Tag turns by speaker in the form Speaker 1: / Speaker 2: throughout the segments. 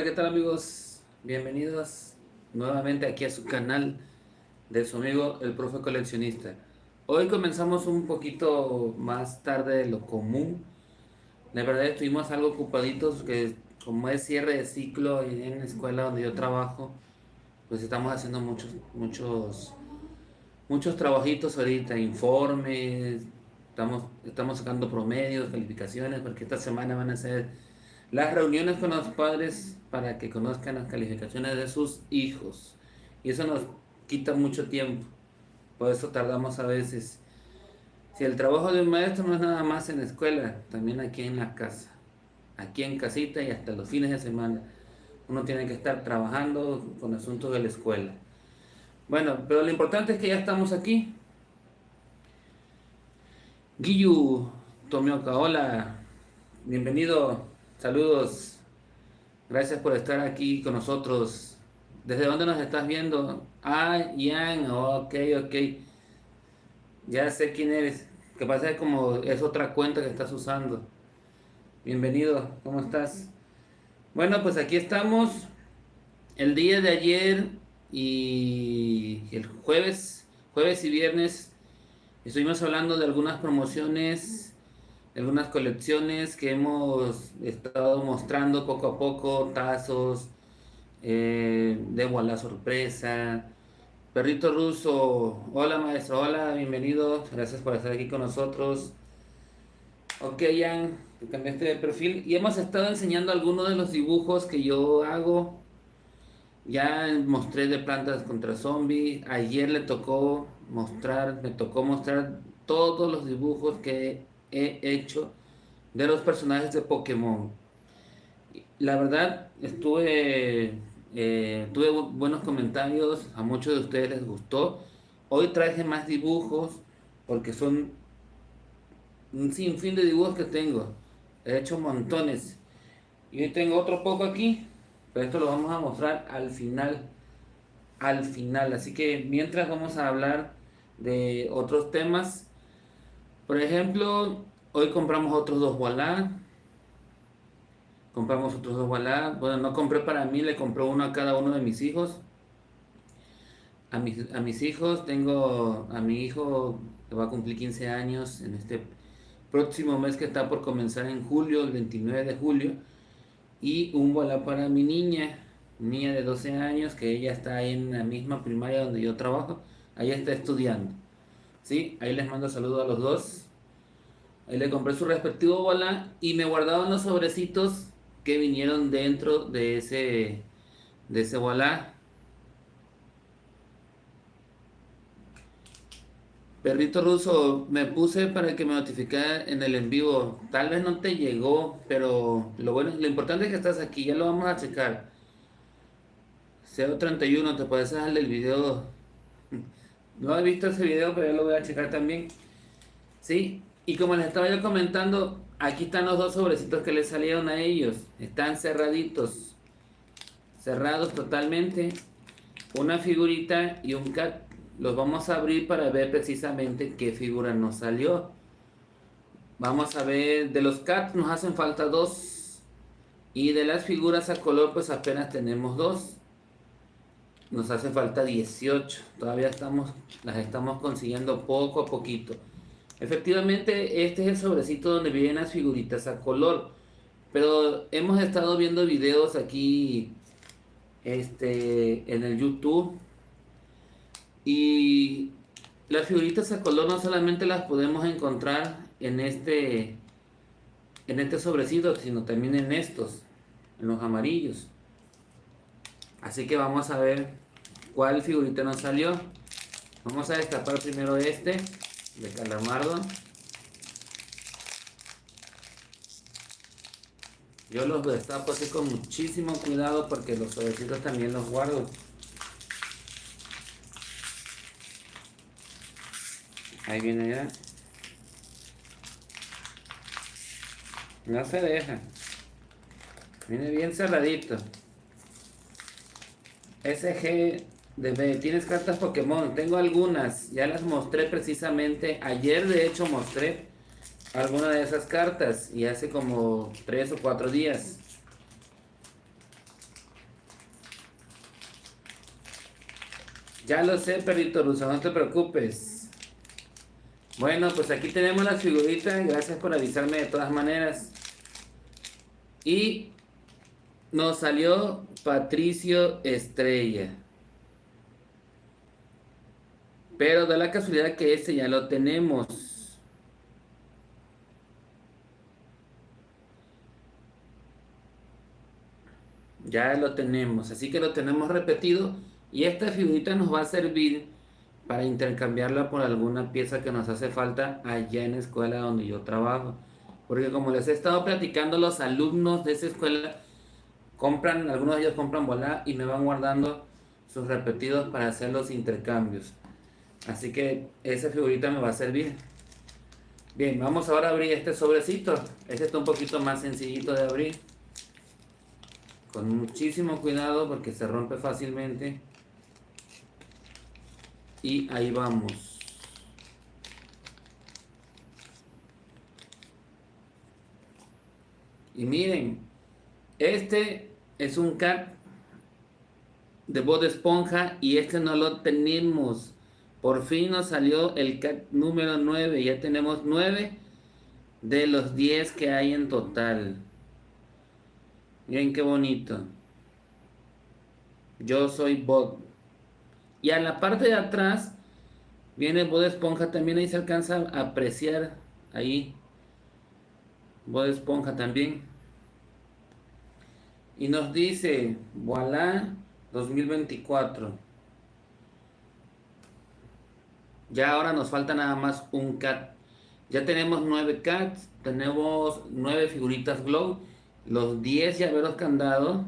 Speaker 1: ¿Qué tal amigos? Bienvenidos nuevamente aquí a su canal de su amigo el profe coleccionista. Hoy comenzamos un poquito más tarde de lo común. La verdad estuvimos algo ocupaditos que como es cierre de ciclo en la escuela donde yo trabajo, pues estamos haciendo muchos trabajitos ahorita, informes, estamos sacando promedios, calificaciones, porque esta semana van a ser las reuniones con los padres para que conozcan las calificaciones de sus hijos. Y eso nos quita mucho tiempo, por eso tardamos a veces. Si el trabajo de un maestro no es nada más en la escuela, también aquí en la casa, aquí en casita y hasta los fines de semana. Uno tiene que estar trabajando con asuntos de la escuela. Bueno, pero lo importante es que ya estamos aquí. Guiyu Tomioka, hola, bienvenido, saludos, gracias por estar aquí con nosotros. ¿Desde dónde nos estás viendo? Ah, Ian, ok, ok, ya sé quién eres. Que pasa es como es otra cuenta que estás usando. Bienvenido, ¿cómo estás? Bueno, pues aquí estamos el día de ayer y el jueves y viernes. Estuvimos hablando de algunas promociones, de algunas colecciones que hemos estado mostrando poco a poco, tazos, de la sorpresa. Perrito ruso, hola maestro, hola, bienvenido, gracias por estar aquí con nosotros. Ok, Jan, te cambiaste de perfil y hemos estado enseñando algunos de los dibujos que yo hago. Ya mostré de plantas contra zombies. Ayer me tocó mostrar todos los dibujos que he hecho de los personajes de Pokémon. La verdad, tuve buenos comentarios, a muchos de ustedes les gustó. Hoy traje más dibujos porque son un sinfín de dibujos que tengo. He hecho montones. Y hoy tengo otro poco aquí, pero esto lo vamos a mostrar al final. Así que mientras vamos a hablar de otros temas. Por ejemplo, hoy compramos otros dos Voilà. Compramos otros dos Voilà. Bueno, no compré para mí, le compré uno a cada uno de mis hijos. A mis hijos, tengo a mi hijo que va a cumplir 15 años en este próximo mes que está por comenzar en julio, el 29 de julio. Y un Voilà para mi niña de 12 años, que ella está ahí en la misma primaria donde yo trabajo. Ahí está estudiando. ¿Sí? Ahí les mando saludos a los dos. Ahí le compré su respectivo Voilà y me guardaron los sobrecitos que vinieron dentro de ese Voilà. Perrito ruso, me puse para que me notificara en el en vivo. Tal vez no te llegó, pero lo importante es que estás aquí. Ya lo vamos a checar. CO31, te puedes dejar el video. No he visto ese video, pero ya lo voy a checar también. Sí, y como les estaba yo comentando, aquí están los dos sobrecitos que le salieron a ellos. Están cerraditos, cerrados totalmente. Una figurita y un cat. Los vamos a abrir para ver precisamente qué figura nos salió. Vamos a ver, de los cats nos hacen falta dos. Y de las figuras a color pues apenas tenemos dos. Nos hace falta 18. Todavía las estamos consiguiendo poco a poquito. Efectivamente, este es el sobrecito donde vienen las figuritas a color. Pero hemos estado viendo videos aquí en el YouTube. Y las figuritas a color no solamente las podemos encontrar en este sobrecito, sino también en estos, en los amarillos. Así que vamos a ver cuál figurita nos salió. Vamos a destapar primero este de Calamardo. Yo los destapo así con muchísimo cuidado porque los sobrecitos también los guardo. Ahí viene ya. No se deja. Viene bien cerradito. SG de B. ¿Tienes cartas Pokémon? Tengo algunas. Ya las mostré precisamente. Ayer de hecho mostré alguna de esas cartas. Y hace como 3 o 4 días. Ya lo sé, perrito ruso, no te preocupes. Bueno, pues aquí tenemos las figuritas. Gracias por avisarme de todas maneras. Y nos salió Patricio Estrella. Pero da la casualidad que este ya lo tenemos. Ya lo tenemos. Así que lo tenemos repetido. Y esta figurita nos va a servir para intercambiarla por alguna pieza que nos hace falta allá en la escuela donde yo trabajo. Porque como les he estado platicando, los alumnos de esa escuela compran, algunos de ellos compran bola y me van guardando sus repetidos para hacer los intercambios. Así que esa figurita me va a servir. Bien, vamos ahora a abrir este sobrecito. Este está un poquito más sencillito de abrir. Con muchísimo cuidado porque se rompe fácilmente. Y ahí vamos. Y miren, este es un cat de Bob Esponja y este no lo tenemos. Por fin nos salió el cat número 9. Ya tenemos 9 de los 10 que hay en total. Miren qué bonito. Yo soy Bob. Y a la parte de atrás viene Bob Esponja. También ahí se alcanza a apreciar. Ahí. Bob Esponja también. Y nos dice, voilà 2024. Ya ahora nos falta nada más un cat. Ya tenemos 9 cats, tenemos 9 figuritas glow, los 10 llaveros candado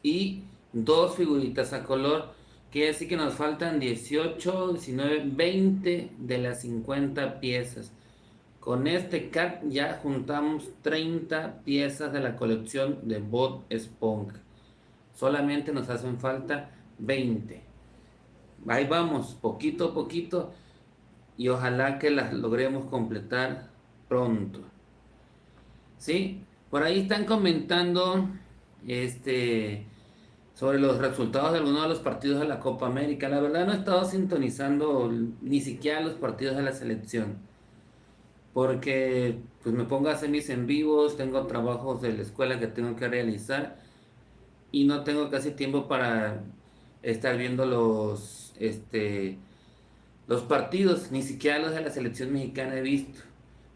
Speaker 1: y 2 figuritas a color. Quiere decir que nos faltan 18, 19, 20 de las 50 piezas. Con este cat ya juntamos 30 piezas de la colección de Bob Esponja. Solamente nos hacen falta 20. Ahí vamos, poquito a poquito, y ojalá que las logremos completar pronto. ¿Sí? Por ahí están comentando sobre los resultados de algunos de los partidos de la Copa América. La verdad no he estado sintonizando ni siquiera los partidos de la selección, porque pues me pongo a hacer mis en vivos, tengo trabajos de la escuela que tengo que realizar y no tengo casi tiempo para estar viendo los partidos, ni siquiera los de la selección mexicana he visto.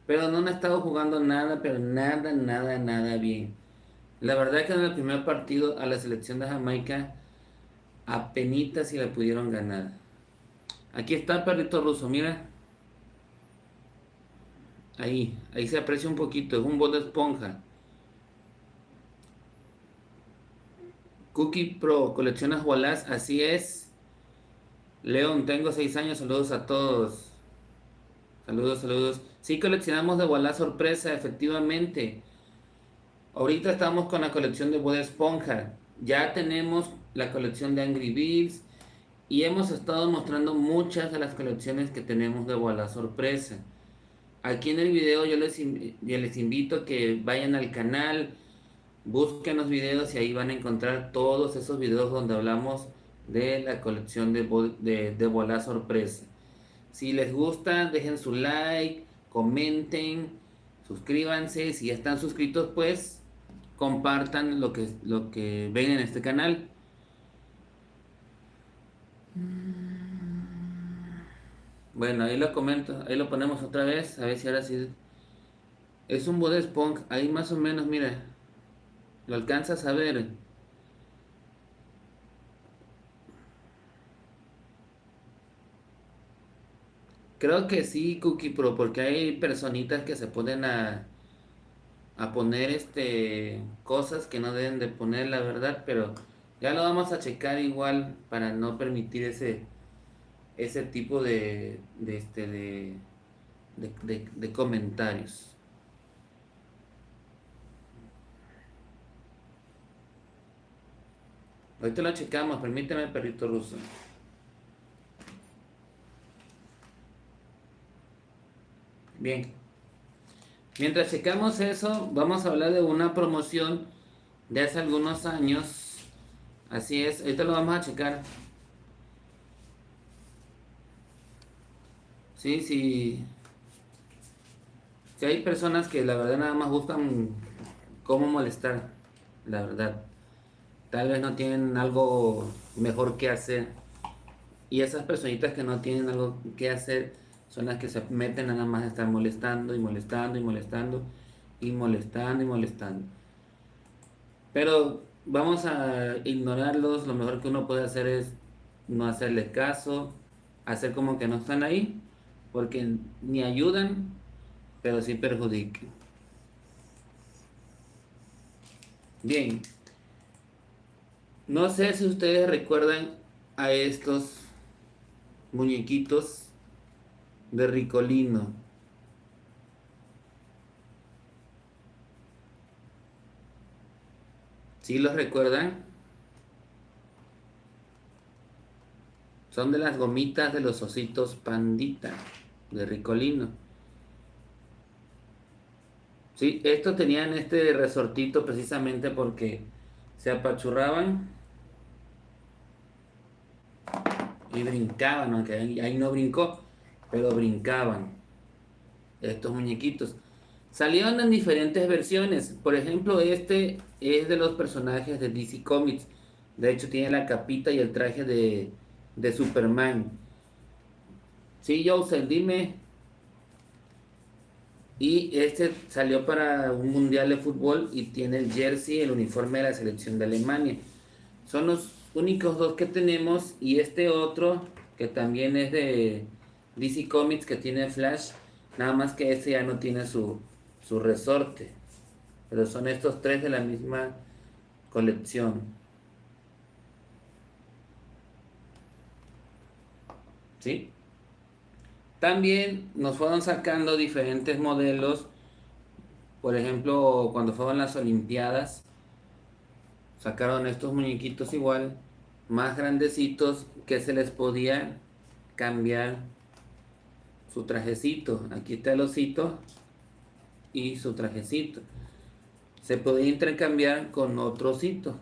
Speaker 1: Pero no han estado jugando nada, pero nada, nada, nada bien. La verdad que en el primer partido a la selección de Jamaica apenitas si la pudieron ganar. Aquí está el perrito ruso, mira. Ahí se aprecia un poquito, es un Bob de Esponja. Cookie Pro, coleccionas bolas, así es. León, tengo 6 años, saludos a todos. Saludos, saludos. Sí coleccionamos de bola sorpresa, efectivamente. Ahorita estamos con la colección de Bob Esponja. Ya tenemos la colección de Angry Birds. Y hemos estado mostrando muchas de las colecciones que tenemos de bola sorpresa. Aquí en el video yo les invito a que vayan al canal, busquen los videos y ahí van a encontrar todos esos videos donde hablamos de la colección de bola sorpresa. Si les gusta, dejen su like, comenten, suscríbanse. Si ya están suscritos, pues compartan lo que ven en este canal. Bueno, ahí lo comento, ahí lo ponemos otra vez, a ver si ahora sí. Es un Bob Esponja, ahí más o menos, mira, lo alcanzas a ver. Creo que sí, Cookie Pro, porque hay personitas que se ponen a poner cosas que no deben de poner, la verdad, pero ya lo vamos a checar igual para no permitir ese tipo de comentarios. Ahorita lo checamos, permíteme, perrito ruso. Bien. Mientras checamos eso, vamos a hablar de una promoción de hace algunos años. Así es, ahorita lo vamos a checar. Sí, sí. Si hay personas que la verdad nada más buscan cómo molestar, la verdad. Tal vez no tienen algo mejor que hacer. Y esas personitas que no tienen algo que hacer son las que se meten nada más a estar molestando y molestando y molestando y molestando y molestando. Pero vamos a ignorarlos. Lo mejor que uno puede hacer es no hacerles caso, hacer como que no están ahí, porque ni ayudan, pero sí perjudican. Bien, no sé si ustedes recuerdan a estos muñequitos de Ricolino. ¿Sí los recuerdan? Son de las gomitas de los ositos Pandita de Ricolino. Sí, estos tenían este resortito precisamente porque se apachurraban y brincaban, aunque ahí no brincó, pero brincaban estos muñequitos. Salieron en diferentes versiones. Por ejemplo, este es de los personajes de DC Comics. De hecho, tiene la capita y el traje de Superman. Sí, Joseph, dime. Y este salió para un mundial de fútbol y tiene el jersey, el uniforme de la selección de Alemania. Son los únicos dos que tenemos y este otro que también es de DC Comics que tiene Flash, nada más que este ya no tiene su resorte. Pero son estos tres de la misma colección. ¿Sí? También nos fueron sacando diferentes modelos. Por ejemplo, cuando fueron las Olimpiadas, sacaron estos muñequitos igual, más grandecitos, que se les podía cambiar su trajecito. Aquí está el osito y su trajecito. Se podía intercambiar con otro osito.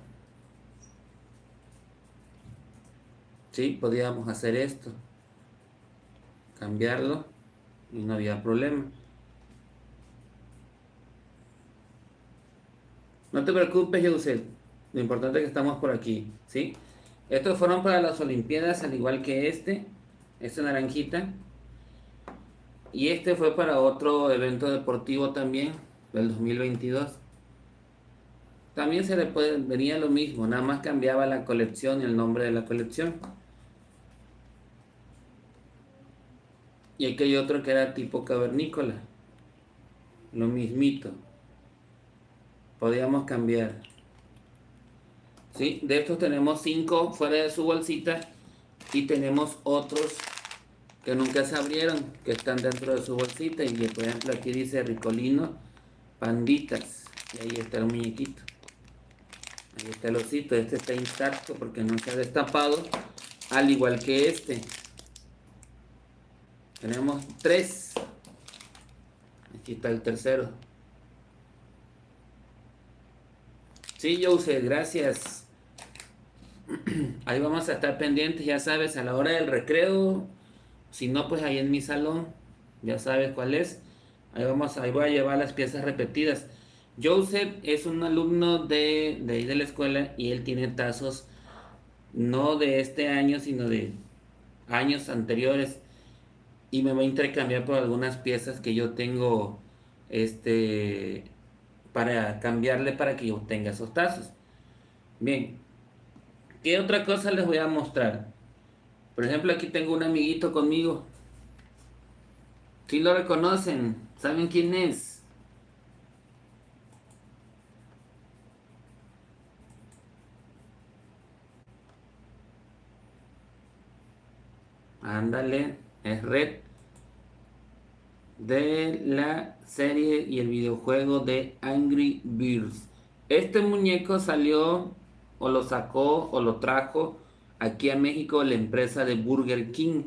Speaker 1: Sí, podíamos hacer esto, cambiarlo y no había problema. No te preocupes, Yusel. Lo importante es que estamos por aquí, ¿sí? Estos fueron para las Olimpiadas, al igual que este naranjita. Y este fue para otro evento deportivo también, del 2022. También venía lo mismo, nada más cambiaba la colección y el nombre de la colección. Y aquí hay otro que era tipo cavernícola. Lo mismito. Podíamos cambiar. ¿Sí? De estos tenemos 5 fuera de su bolsita. Y tenemos otros que nunca se abrieron, que están dentro de su bolsita. Y por ejemplo aquí dice Ricolino Panditas. Y ahí está el muñequito. Ahí está el osito. Este está intacto porque no se ha destapado. Al igual que este. Tenemos 3. Aquí está el tercero. Sí, Jose, gracias. Ahí vamos a estar pendientes, ya sabes, a la hora del recreo. Si no, pues ahí en mi salón, ya sabes cuál es. Ahí voy a llevar las piezas repetidas. Joseph es un alumno de ahí de la escuela y él tiene tazos no de este año, sino de años anteriores. Y me va a intercambiar por algunas piezas que yo tengo, este, para cambiarle para que yo tenga esos tazos. Bien, ¿qué otra cosa les voy a mostrar? Por ejemplo, aquí tengo un amiguito conmigo. Si lo reconocen, ¿saben quién es? Ándale, es Red de la serie y el videojuego de Angry Birds. Este muñeco salió o lo sacó o lo trajo aquí a México la empresa de Burger King.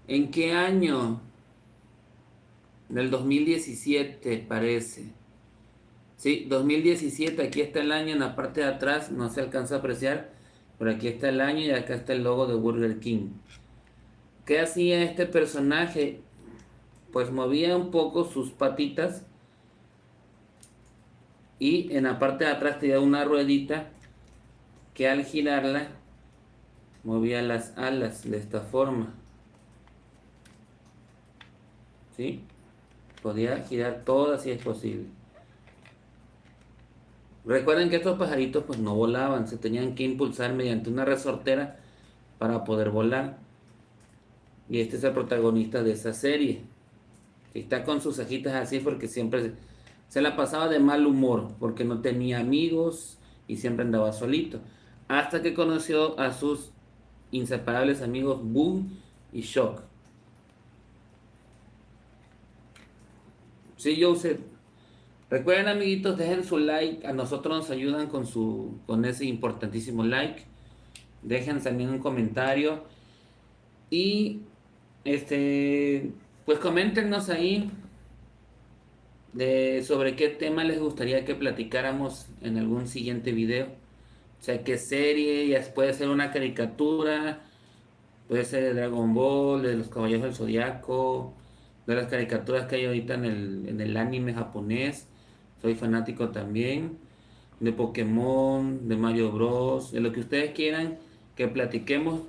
Speaker 1: ¿En qué año? Del 2017 parece. Sí, 2017, aquí está el año en la parte de atrás, no se alcanza a apreciar, pero aquí está el año y acá está el logo de Burger King. ¿Qué hacía este personaje? Pues movía un poco sus patitas y en la parte de atrás tenía una ruedita que al girarla movía las alas de esta forma, ¿sí? Podía girar todas si es posible. Recuerden que estos pajaritos pues no volaban, se tenían que impulsar mediante una resortera para poder volar. Y este es el protagonista de esa serie. Está con sus cejitas así porque siempre se la pasaba de mal humor, porque no tenía amigos y siempre andaba solito. Hasta que conoció a sus inseparables amigos Boom y Shock. Sí, Joseph. Recuerden, amiguitos, dejen su like. A nosotros nos ayudan con ese importantísimo like. Dejen también un comentario. Y pues coméntenos ahí sobre qué tema les gustaría que platicáramos en algún siguiente video. O sea, qué serie, ya puede ser una caricatura, puede ser de Dragon Ball, de los Caballeros del Zodiaco, de las caricaturas que hay ahorita en el anime japonés. Soy fanático también. De Pokémon, de Mario Bros, de lo que ustedes quieran que platiquemos,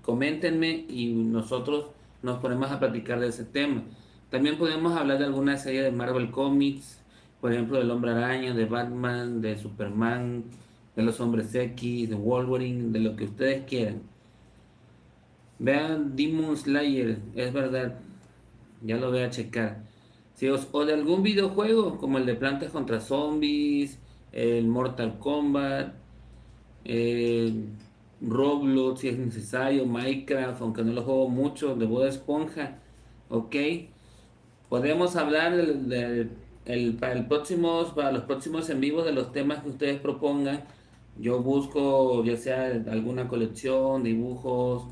Speaker 1: coméntenme y nosotros nos ponemos a platicar de ese tema. También podemos hablar de alguna serie de Marvel Comics, por ejemplo del Hombre Araña, de Batman, de Superman, de los Hombres X, de Wolverine, de lo que ustedes quieran. Vean Demon Slayer, es verdad, ya lo voy a checar. Si o de algún videojuego, como el de Plantas contra Zombies, el Mortal Kombat, eh, Roblox si es necesario, Minecraft, aunque no lo juego mucho, de Bob Esponja, ok. Podemos hablar para los próximos en vivo de los temas que ustedes propongan. Yo busco ya sea alguna colección, dibujos,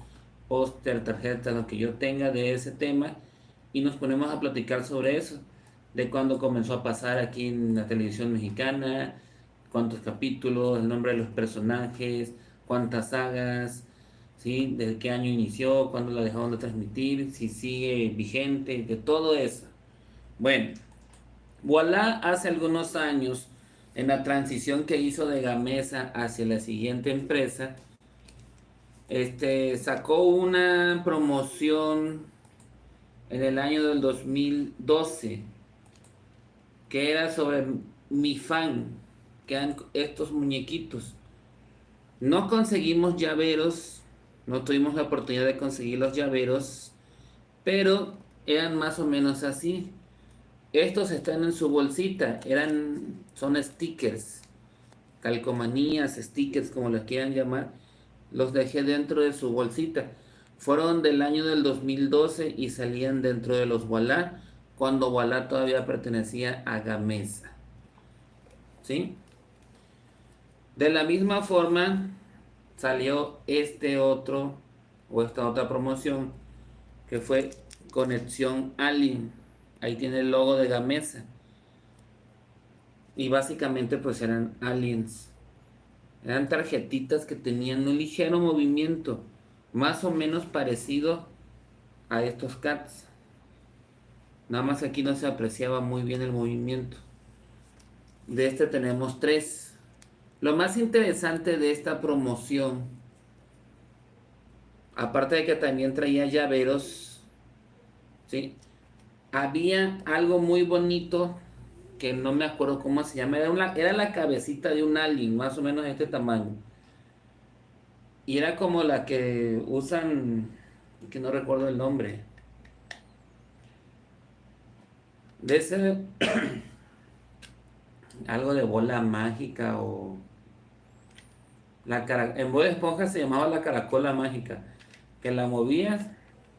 Speaker 1: póster, tarjetas, lo que yo tenga de ese tema y nos ponemos a platicar sobre eso, de cuándo comenzó a pasar aquí en la televisión mexicana, cuántos capítulos, el nombre de los personajes, cuántas sagas, ¿sí? ¿De qué año inició? ¿Cuándo la dejaron de transmitir? Si sigue vigente, de todo eso. Bueno, Voilà hace algunos años, en la transición que hizo de Gamesa hacia la siguiente empresa, sacó una promoción en el año del 2012 que era sobre Mi Fan, que eran estos muñequitos. No conseguimos llaveros, no tuvimos la oportunidad de conseguir los llaveros, pero eran más o menos así. Estos están en su bolsita, son stickers, calcomanías, stickers, como los quieran llamar. Los dejé dentro de su bolsita. Fueron del año del 2012 y salían dentro de los Voilà, cuando Voilà todavía pertenecía a Gamesa. ¿Sí? De la misma forma salió esta otra promoción que fue Conexión Alien. Ahí tiene el logo de Gamesa. Y básicamente pues eran aliens. Eran tarjetitas que tenían un ligero movimiento, más o menos parecido a estos cats. Nada más aquí no se apreciaba muy bien el movimiento. De tenemos 3. Lo más interesante de esta promoción, aparte de que también traía llaveros, ¿sí? Había algo muy bonito que no me acuerdo cómo se llama. Era la cabecita de un alien, más o menos de este tamaño. Y era como la que usan, que no recuerdo el nombre. De ese, algo de bola mágica o... En Bob Esponja se llamaba la caracola mágica, que la movías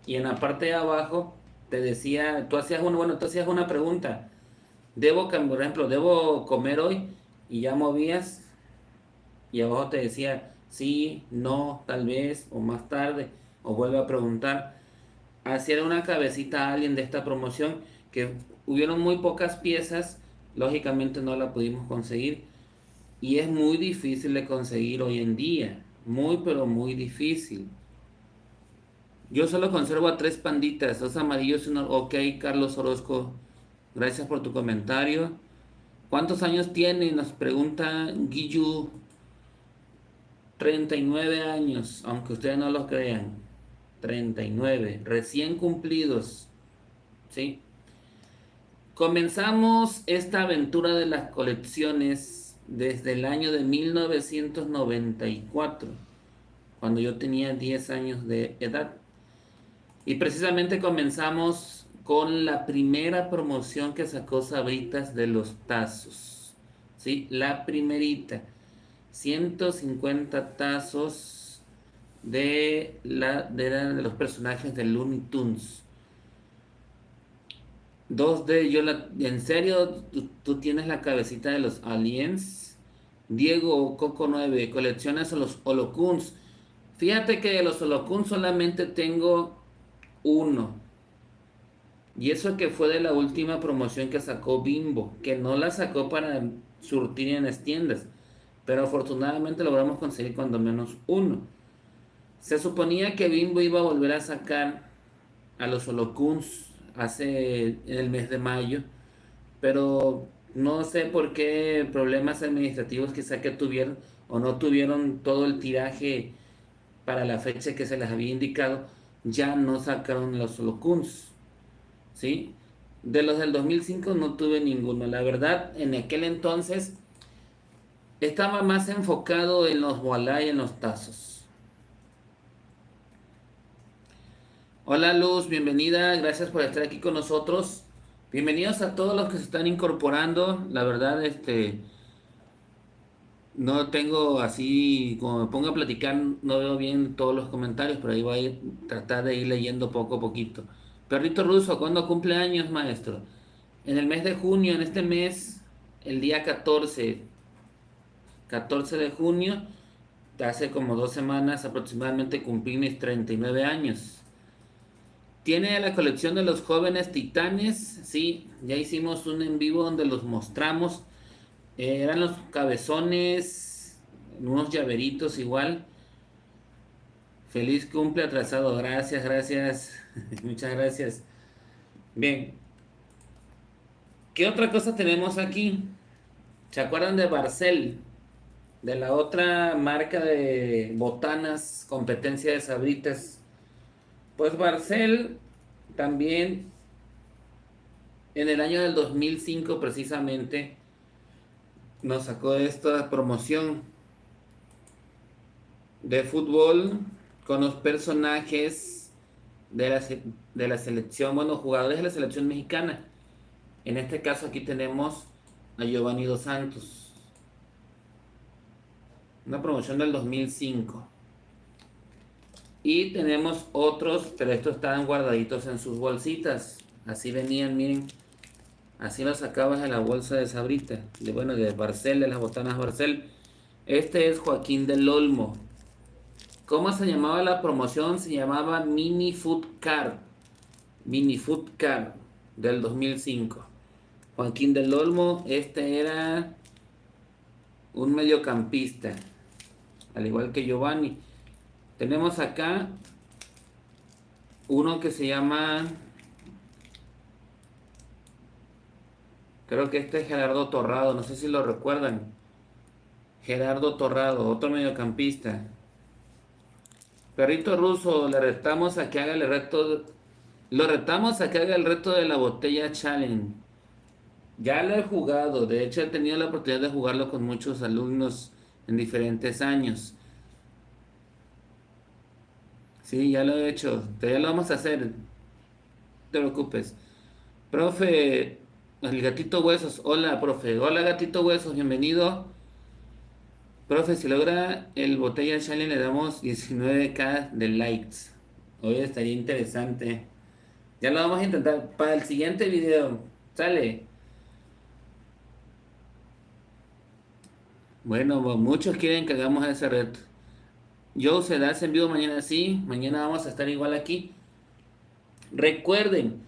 Speaker 1: y en la parte de abajo te decía, tú hacías una pregunta, por ejemplo, ¿debo comer hoy? Y ya movías y abajo te decía, sí, no, tal vez, o más tarde, o vuelve a preguntar. Así era una cabecita alguien de esta promoción, que hubieron muy pocas piezas, lógicamente no la pudimos conseguir. Y es muy difícil de conseguir hoy en día. Muy, pero muy difícil. Yo solo conservo a 3 panditas, 2 amarillos y uno. Ok, Carlos Orozco, gracias por tu comentario. ¿Cuántos años tiene? Nos pregunta Guillu. 39 años, aunque ustedes no lo crean. 39, recién cumplidos. ¿Sí? Comenzamos esta aventura de las colecciones desde el año de 1994, cuando yo tenía 10 años de edad. Y precisamente comenzamos con la primera promoción que sacó Sabritas de los tazos. ¿Sí? La primerita. 150 tazos de los personajes de Looney Tunes. En serio, tú tienes la cabecita de los aliens. Diego Coco 9, coleccionas a los Holocuns. Fíjate que de los Holocuns solamente tengo uno. Y eso que fue de la última promoción que sacó Bimbo, que no la sacó para surtir en las tiendas, pero afortunadamente logramos conseguir cuando menos uno. Se suponía que Bimbo iba a volver a sacar a los Holocuns en el mes de mayo, pero no sé por qué problemas administrativos quizá que tuvieron o no tuvieron todo el tiraje para la fecha que se les había indicado, ya no sacaron los Holocuns, ¿sí? De los del 2005 no tuve ninguno. La verdad, en aquel entonces estaba más enfocado en los Voilà y en los tazos. Hola Luz, bienvenida, gracias por estar aquí con nosotros. Bienvenidos a todos los que se están incorporando. La verdad, no tengo así, como me pongo a platicar, no veo bien todos los comentarios, pero ahí voy a tratar de ir leyendo poco a poquito. Perrito Ruso, ¿cuándo cumple años, maestro? En el mes de junio, en este mes, el día 14 de junio, hace como 2 semanas aproximadamente cumplí mis 39 años. Tiene la colección de los jóvenes titanes, sí, ya hicimos un en vivo donde los mostramos. Eran los cabezones, unos llaveritos igual. Feliz cumple atrasado, gracias, gracias, muchas gracias. Bien, ¿qué otra cosa tenemos aquí? ¿Se acuerdan de Barcel? De la otra marca de botanas, competencia de Sabritas. Pues Barcel también en el año del 2005 precisamente nos sacó esta promoción de fútbol con los personajes de la selección, bueno, jugadores de la selección mexicana. En este caso aquí tenemos a Giovanni Dos Santos. Una promoción del 2005. Y tenemos otros, pero estos estaban guardaditos en sus bolsitas. Así venían, miren. Así los sacabas de la bolsa de Sabrita. De Barcel, de las botanas Barcel. Este es Joaquín del Olmo. ¿Cómo se llamaba la promoción? Se llamaba Mini Food Card. Mini Food Card del 2005. Joaquín del Olmo, este era un mediocampista. Al igual que Giovanni. Tenemos acá uno que se llama, creo que este es Gerardo Torrado, no sé si lo recuerdan. Gerardo Torrado, otro mediocampista. Perrito Ruso, le retamos a que haga el reto. Lo retamos a que haga el reto de la botella challenge. Ya lo he jugado, de hecho he tenido la oportunidad de jugarlo con muchos alumnos en diferentes años. Sí, ya lo he hecho, ya lo vamos a hacer, no te preocupes. Profe, el gatito huesos, hola profe, hola gatito huesos, bienvenido. Profe, si logra el botella challenge le damos 19k de likes. Hoy estaría interesante. Ya lo vamos a intentar para el siguiente video. Sale. Bueno, muchos quieren que hagamos ese reto. Yo se da en vivo mañana, sí. Mañana vamos a estar igual aquí. Recuerden,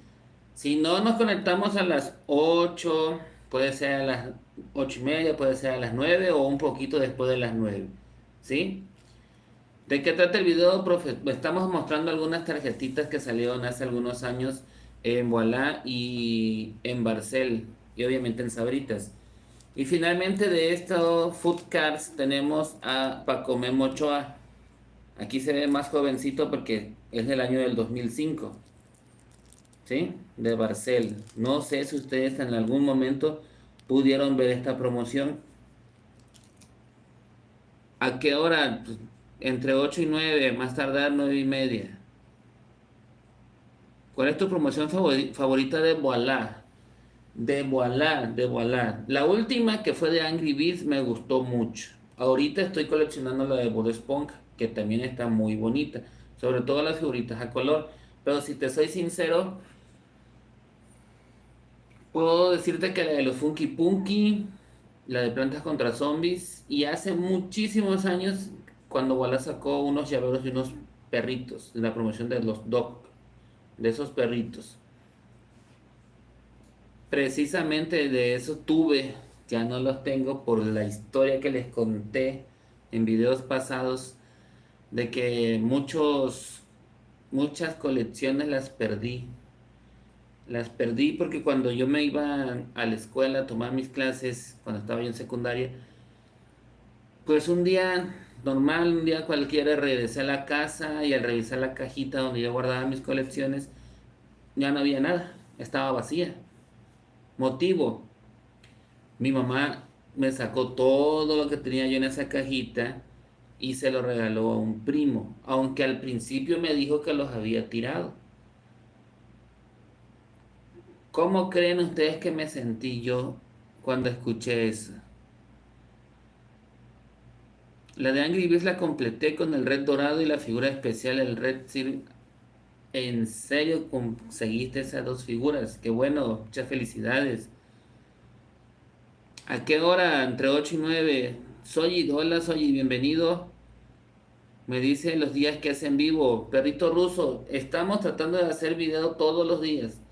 Speaker 1: si no nos conectamos a las 8, puede ser a las 8:30, puede ser a las 9 o un poquito después de las 9. ¿Sí? ¿De qué trata el video, profe? Estamos mostrando algunas tarjetitas que salieron hace algunos años en Voilà y en Barcel y obviamente en Sabritas. Y finalmente de estos Food Cards tenemos a Paco Memo Ochoa. Aquí se ve más jovencito porque es del año del 2005, ¿sí? De Barcel. No sé si ustedes en algún momento pudieron ver esta promoción. ¿A qué hora? Pues, entre 8 y 9, más tardar 9 y media. ¿Cuál es tu promoción favorita de Voilà? De Voilà, de Voilà. La última que fue de Angry Birds me gustó mucho. Ahorita estoy coleccionando la de Bob Esponja, que también está muy bonita. Sobre todo las figuritas a color. Pero si te soy sincero, puedo decirte que la de los Funky Punky, la de Plantas contra Zombies, y hace muchísimos años, cuando Voilà sacó unos llaveros y unos perritos, en la promoción de los Dog, de esos perritos. Precisamente de eso tuve, ya no los tengo por la historia que les conté en videos pasados, de que muchas colecciones las perdí. Las perdí porque cuando yo me iba a la escuela a tomar mis clases, cuando estaba yo en secundaria, pues un día normal, un día cualquiera, regresé a la casa y al revisar la cajita donde yo guardaba mis colecciones, ya no había nada, estaba vacía. Motivo: mi mamá me sacó todo lo que tenía yo en esa cajita y se lo regaló a un primo, aunque al principio me dijo que los había tirado. ¿Cómo creen ustedes que me sentí yo cuando escuché eso? La de Angry Birds la completé con el red dorado y la figura especial, el red Sir. ¿En serio conseguiste esas dos figuras? Qué bueno, muchas felicidades. ¿A qué hora? Entre 8 y 9. Soy y bienvenido. Me dice los días que hace en vivo. Perrito ruso, estamos tratando de hacer video todos los días.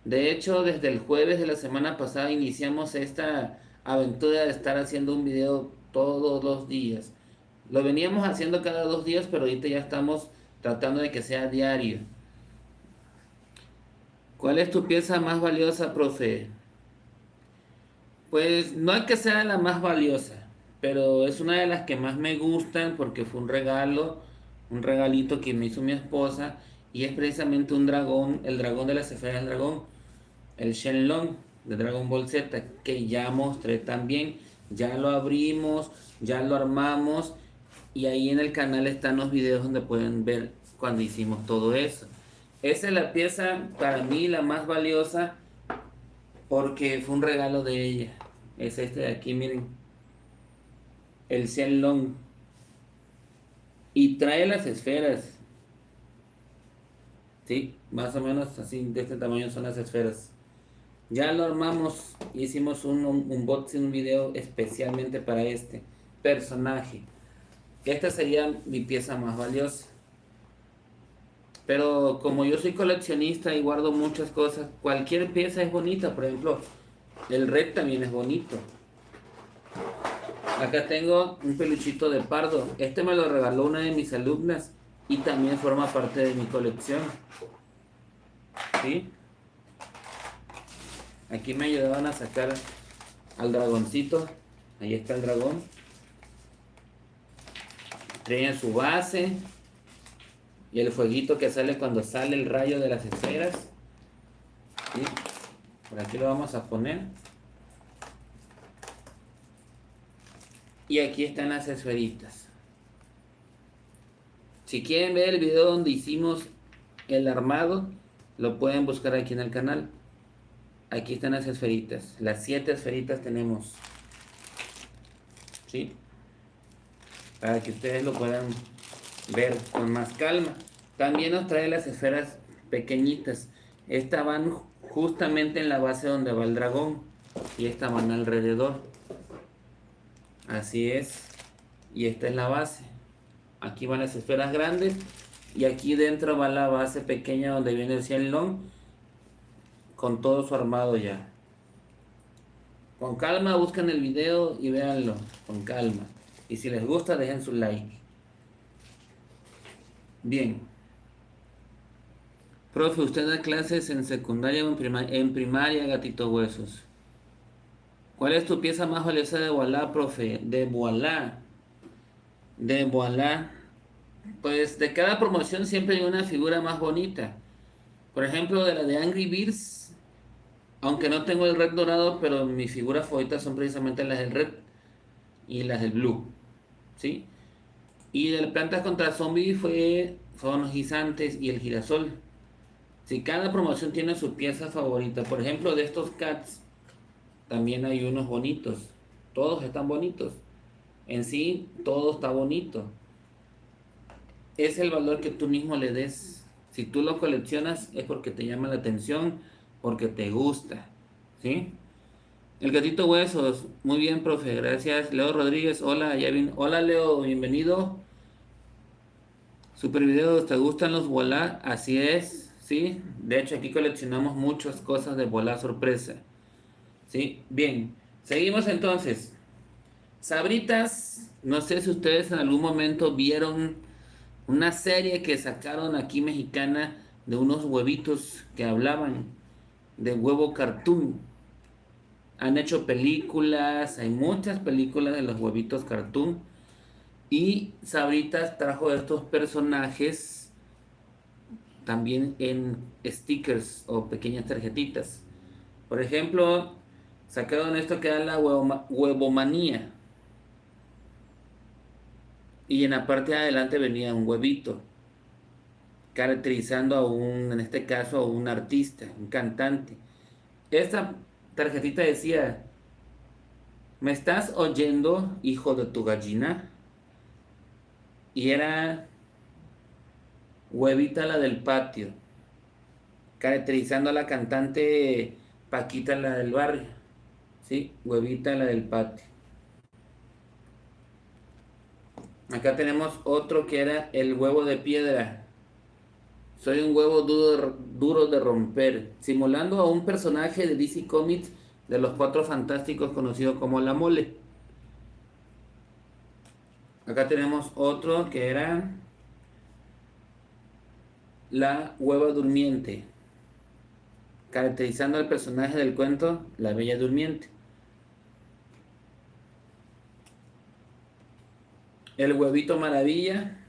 Speaker 1: De hecho, desde el jueves de la semana pasada iniciamos esta aventura de estar haciendo un video todos los días. Lo veníamos haciendo cada 2 días, pero ahorita ya estamos tratando de que sea diario. ¿Cuál es tu pieza más valiosa, profe? Pues no es que sea la más valiosa, pero es una de las que más me gustan porque fue un regalo, un regalito que me hizo mi esposa, y es precisamente un dragón, el dragón de las esferas del dragón, el Shenlong de Dragon Ball Z, que ya mostré también. Ya lo abrimos, ya lo armamos, y ahí en el canal están los videos donde pueden ver cuando hicimos todo eso. Esa es la pieza para mí la más valiosa porque fue un regalo de ella. Es este de aquí, miren, el Shenlong, y trae las esferas, ¿sí? Más o menos así, de este tamaño son las esferas. Ya lo armamos, hicimos un unboxing, un video especialmente para este personaje. Esta sería mi pieza más valiosa. Pero como yo soy coleccionista y guardo muchas cosas, cualquier pieza es bonita. Por ejemplo, el red también es bonito. Acá tengo un peluchito de pardo. Este me lo regaló una de mis alumnas y también forma parte de mi colección. ¿Sí? Aquí me ayudaban a sacar al dragoncito. Ahí está el dragón. Traen su base y el fueguito que sale cuando sale el rayo de las esferas. ¿Sí? Por aquí lo vamos a poner. Y aquí están las esferitas. Si quieren ver el video donde hicimos el armado, lo pueden buscar aquí en el canal. Aquí están las esferitas. Las 7 esferitas tenemos. ¿Sí? Para que ustedes lo puedan ver con más calma. También nos trae las esferas pequeñitas. Estas van justamente en la base donde va el dragón. Y estas van alrededor. Así es. Y esta es la base. Aquí van las esferas grandes. Y aquí dentro va la base pequeña donde viene el Shenlong, con todo su armado ya. Con calma busquen el video y véanlo. Con calma. Y si les gusta, dejen su like. Bien. Profe, ¿usted da clases en secundaria o en primaria, gatito huesos? ¿Cuál es tu pieza más valiosa de Voilà, profe? De Voilà. De Voilà. Pues de cada promoción siempre hay una figura más bonita. Por ejemplo, de la de Angry Birds, aunque no tengo el red dorado, pero mis figuras favoritas son precisamente las del red y las del blue. ¿Sí? Y de las plantas contra zombies fueron los guisantes y el girasol. Si cada promoción tiene su pieza favorita, por ejemplo, de estos cats, también hay unos bonitos. Todos están bonitos. En sí, todo está bonito. Es el valor que tú mismo le des. Si tú lo coleccionas es porque te llama la atención, porque te gusta. ¿Sí? El gatito huesos. Muy bien, profe. Gracias. Leo Rodríguez. Hola, ya vine. Hola, Leo. Bienvenido. Super videos. ¿Te gustan los Voilà? Así es. ¿Sí? De hecho, aquí coleccionamos muchas cosas de Voilà sorpresa. ¿Sí? Bien. Seguimos entonces. Sabritas. No sé si ustedes en algún momento vieron una serie que sacaron aquí mexicana de unos huevitos que hablaban de huevo cartoon. Han hecho películas, hay muchas películas de los huevitos cartoon. Y Sabritas trajo estos personajes también en stickers o pequeñas tarjetitas. Por ejemplo, sacaron esto que era la huevomanía. Y en la parte de adelante venía un huevito, caracterizando en este caso, a un artista, un cantante. Esta tarjetita decía: ¿me estás oyendo, hijo de tu gallina? Y era Huevita, la del patio, caracterizando a la cantante Paquita, la del barrio. ¿Sí? Huevita, la del patio. Acá tenemos otro que era el huevo de piedra. Soy un huevo duro de romper, simulando a un personaje de DC Comics de los Cuatro Fantásticos conocido como La Mole. Acá tenemos otro que era la hueva durmiente, caracterizando al personaje del cuento La Bella Durmiente. El huevito maravilla,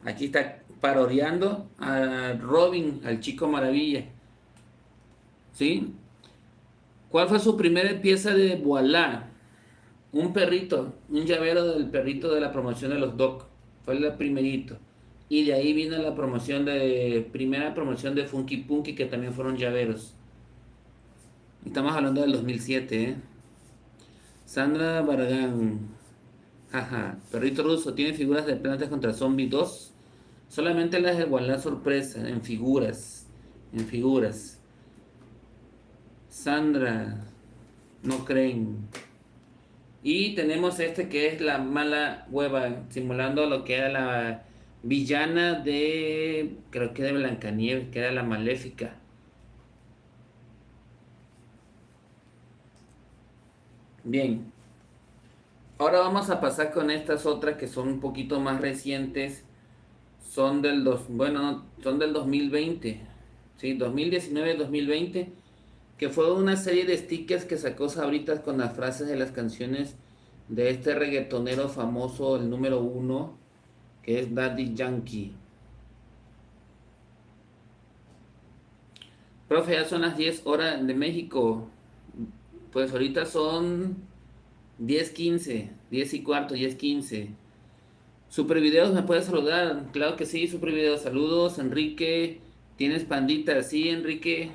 Speaker 1: aquí está parodiando a Robin, al chico maravilla. ¿Sí? ¿Cuál fue su primera pieza de Voilà? Un perrito, un llavero del perrito de la promoción de los Doc. Fue el primerito. Y de ahí vino la primera promoción de Funky Punky, que también fueron llaveros. Estamos hablando del 2007, ¿eh? Sandra Bargan. Jaja. Perrito ruso. Tiene figuras de Plantas contra Zombie 2. Solamente las de Voilà sorpresa. En figuras. En figuras. Sandra. No creen. Y tenemos este que es la mala hueva, simulando lo que era la villana de, creo que de Blancanieves, que era la maléfica. Bien, ahora vamos a pasar con estas otras que son un poquito más recientes. Son del 2020, ¿sí? 2019-2020, que fue una serie de stickers que sacó Sabritas con las frases de las canciones de este reggaetonero famoso, el número uno, que es Daddy Yankee. Profe, ya son las 10 horas de México. Pues ahorita son 10:15, 10 y cuarto, 10:15. Supervideos, ¿me puedes saludar? Claro que sí, Supervideos. Saludos, Enrique. ¿Tienes panditas? Sí, Enrique.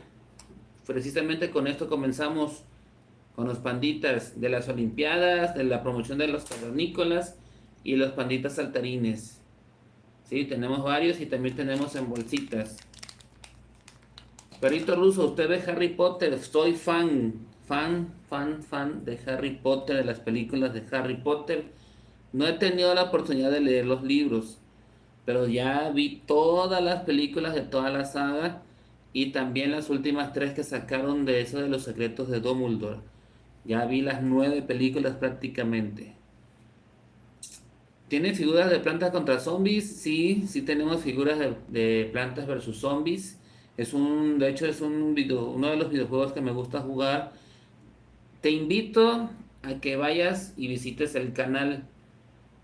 Speaker 1: Precisamente con esto comenzamos, con los panditas de las Olimpiadas, de la promoción de los cavernícolas y los panditas saltarines. Sí, tenemos varios y también tenemos en bolsitas. Perrito ruso, usted ve Harry Potter. Soy fan de Harry Potter, de las películas de Harry Potter. No he tenido la oportunidad de leer los libros, pero ya vi todas las películas de toda la saga y también las últimas tres que sacaron de eso de los secretos de Dumbledore. Ya vi las 9 películas prácticamente. ¿Tiene figuras de plantas contra zombies? Sí, sí tenemos figuras de plantas versus zombies. De hecho es uno de los videojuegos que me gusta jugar. Te invito a que vayas y visites el canal.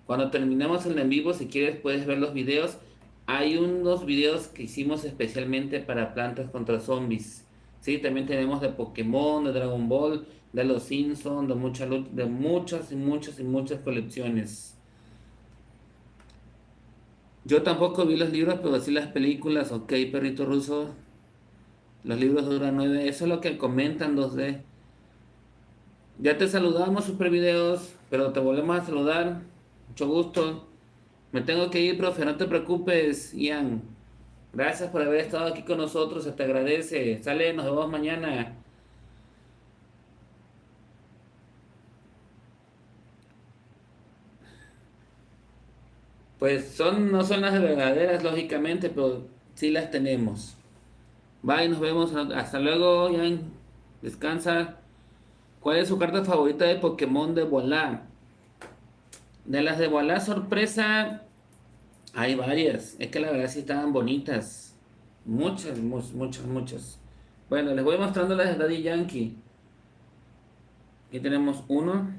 Speaker 1: Cuando terminemos el en vivo, si quieres puedes ver los videos. Hay unos videos que hicimos especialmente para plantas contra zombies. Sí, también tenemos de Pokémon, de Dragon Ball, de los Simpsons, de muchas y muchas y muchas colecciones. Yo tampoco vi los libros, pero sí las películas. Ok, perrito ruso. Los libros duran 9. Eso es lo que comentan 2D. Ya te saludamos, super videos, pero te volvemos a saludar. Mucho gusto. Me tengo que ir, profe, no te preocupes, Ian. Gracias por haber estado aquí con nosotros, se te agradece. Sale, nos vemos mañana. Pues no son las verdaderas, lógicamente, pero sí las tenemos. Bye, nos vemos. Hasta luego, Ian. Descansa. ¿Cuál es su carta favorita de Pokémon de Bola? De las de Bola sorpresa, hay varias. Es que la verdad sí estaban bonitas. Muchas, muchas, muchas. Bueno, les voy mostrando las de Daddy Yankee. Aquí tenemos uno.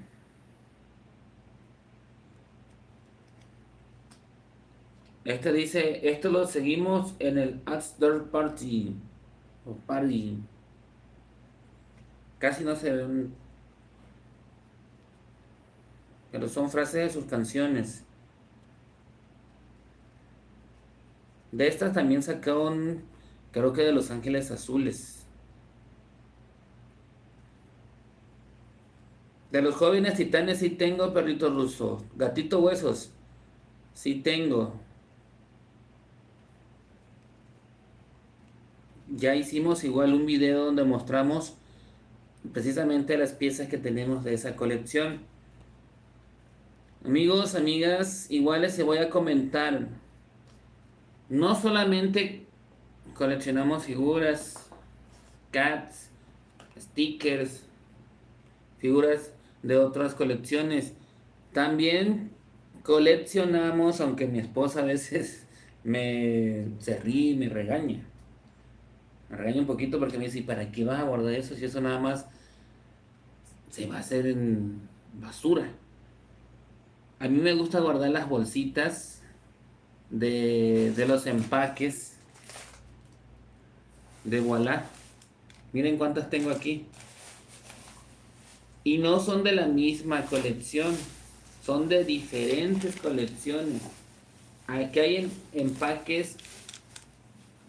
Speaker 1: Este dice, esto lo seguimos en el Astor Party. O Party. Casi no se ven, pero son frases de sus canciones. De estas también sacaron, creo que de Los Ángeles Azules. De los jóvenes titanes sí tengo, perrito ruso. Gatito huesos, sí tengo. Ya hicimos igual un video donde mostramos precisamente las piezas que tenemos de esa colección. Amigos, amigas, igual les voy a comentar. No solamente coleccionamos figuras, cats, stickers, figuras de otras colecciones. También coleccionamos, aunque mi esposa a veces se ríe y me regaña. Me regaña un poquito porque me dice, ¿y para qué vas a guardar eso si eso nada más se va a hacer en basura? A mí me gusta guardar las bolsitas de los empaques de Voilà. Miren cuántas tengo aquí. Y no son de la misma colección, son de diferentes colecciones. Aquí hay empaques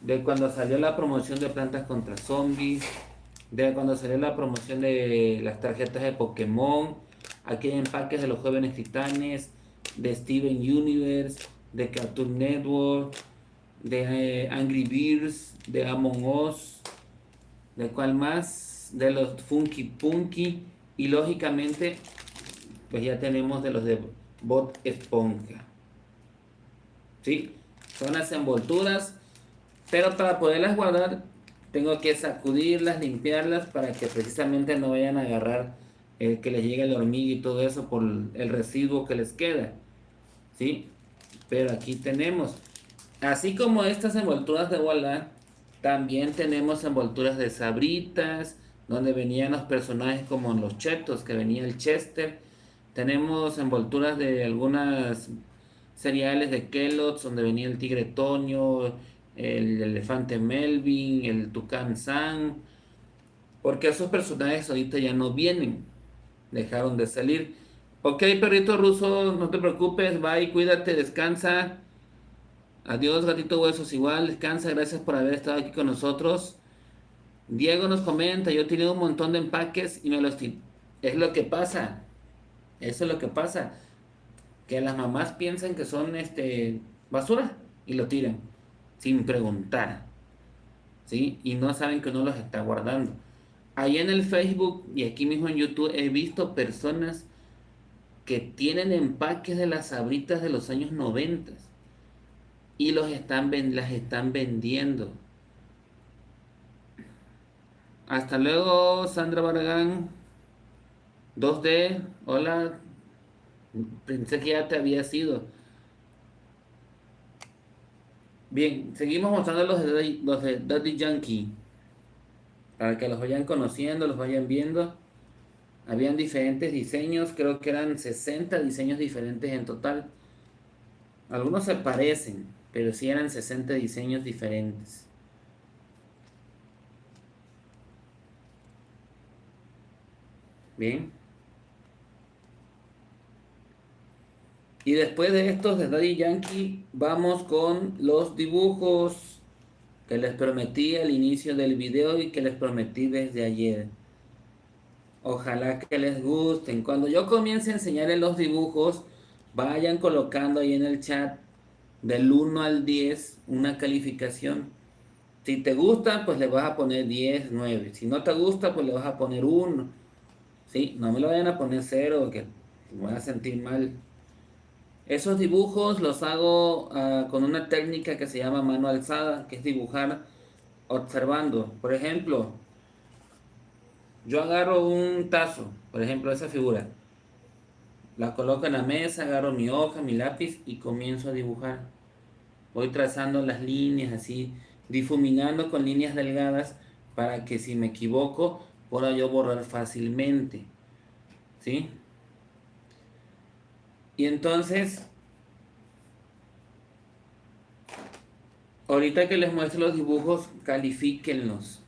Speaker 1: de cuando salió la promoción de Plantas contra Zombies, de cuando salió la promoción de las tarjetas de Pokémon. Aquí hay empaques de los Jóvenes Titanes, de Steven Universe, de Cartoon Network, de Angry Birds, de Among Us, de cuál más, de los Funky Punky y lógicamente pues ya tenemos de los de Bot Esponja. ¿Sí? Son las envolturas, pero para poderlas guardar tengo que sacudirlas, limpiarlas para que precisamente no vayan a agarrar que les llegue el hormiga y todo eso por el residuo que les queda. ¿Sí? Pero aquí tenemos, así como estas envolturas de Voilà, también tenemos envolturas de Sabritas, donde venían los personajes como los Chetos, que venía el Chester. Tenemos envolturas de algunas cereales de Kellogg's, donde venía el Tigre Toño, el Elefante Melvin, el Tucán Sam, porque esos personajes ahorita ya no vienen, dejaron de salir. Ok, perrito ruso, no te preocupes, bye, cuídate, descansa. Adiós, gatito huesos, igual, descansa, gracias por haber estado aquí con nosotros. Diego nos comenta, yo he tenido un montón de empaques y me los... Es lo que pasa, eso es lo que pasa, que las mamás piensan que son basura y lo tiran sin preguntar, ¿sí? Y no saben que uno los está guardando. Ahí en el Facebook y aquí mismo en YouTube he visto personas que tienen empaques de las Sabritas de los años 90 y las están vendiendo. Hasta luego, Sandra Barragán. 2D, hola. Pensé que ya te había sido. Bien, seguimos mostrando los de Daddy Yankee. Para que los vayan conociendo, los vayan viendo. Habían diferentes diseños, creo que eran 60 diseños diferentes en total. Algunos se parecen, pero sí eran 60 diseños diferentes. Bien. Y después de estos de Daddy Yankee, vamos con los dibujos que les prometí al inicio del video y que les prometí desde ayer. Ojalá que les gusten. Cuando yo comience a enseñarles los dibujos, vayan colocando ahí en el chat del 1 al 10 una calificación. Si te gusta, pues le vas a poner 10, 9. Si no te gusta, pues le vas a poner 1. ¿Sí? No me lo vayan a poner 0, que me voy a sentir mal. Esos dibujos los hago con una técnica que se llama mano alzada, que es dibujar observando. Por ejemplo, yo agarro un tazo, por ejemplo, esa figura. La coloco en la mesa, agarro mi hoja, mi lápiz y comienzo a dibujar. Voy trazando las líneas así, difuminando con líneas delgadas para que si me equivoco pueda yo borrar fácilmente. ¿Sí? Y entonces, ahorita que les muestre los dibujos, califíquenlos.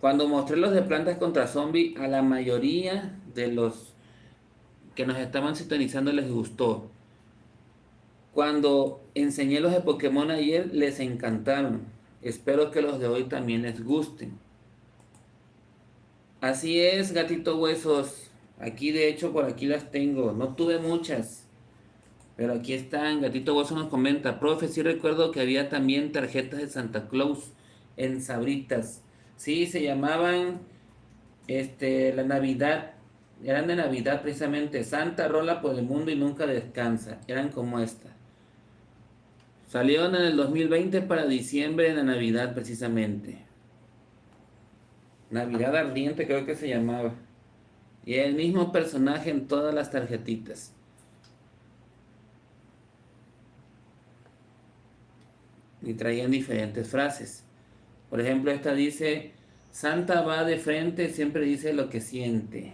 Speaker 1: Cuando mostré los de Plantas contra Zombies, a la mayoría de los que nos estaban sintonizando les gustó. Cuando enseñé los de Pokémon ayer, les encantaron. Espero que los de hoy también les gusten. Así es, gatito huesos. Aquí de hecho por aquí las tengo. No tuve muchas, pero aquí están. Gatito hueso nos comenta, profe, sí recuerdo que había también tarjetas de Santa Claus en Sabritas. Sí, se llamaban la Navidad. Eran de Navidad precisamente. Santa rola por el mundo y nunca descansa. Eran como esta. Salieron en el 2020 para diciembre de la Navidad precisamente. Navidad Ardiente creo que se llamaba. Y el mismo personaje en todas las tarjetitas. Y traían diferentes frases. Por ejemplo, esta dice, Santa va de frente, siempre dice lo que siente.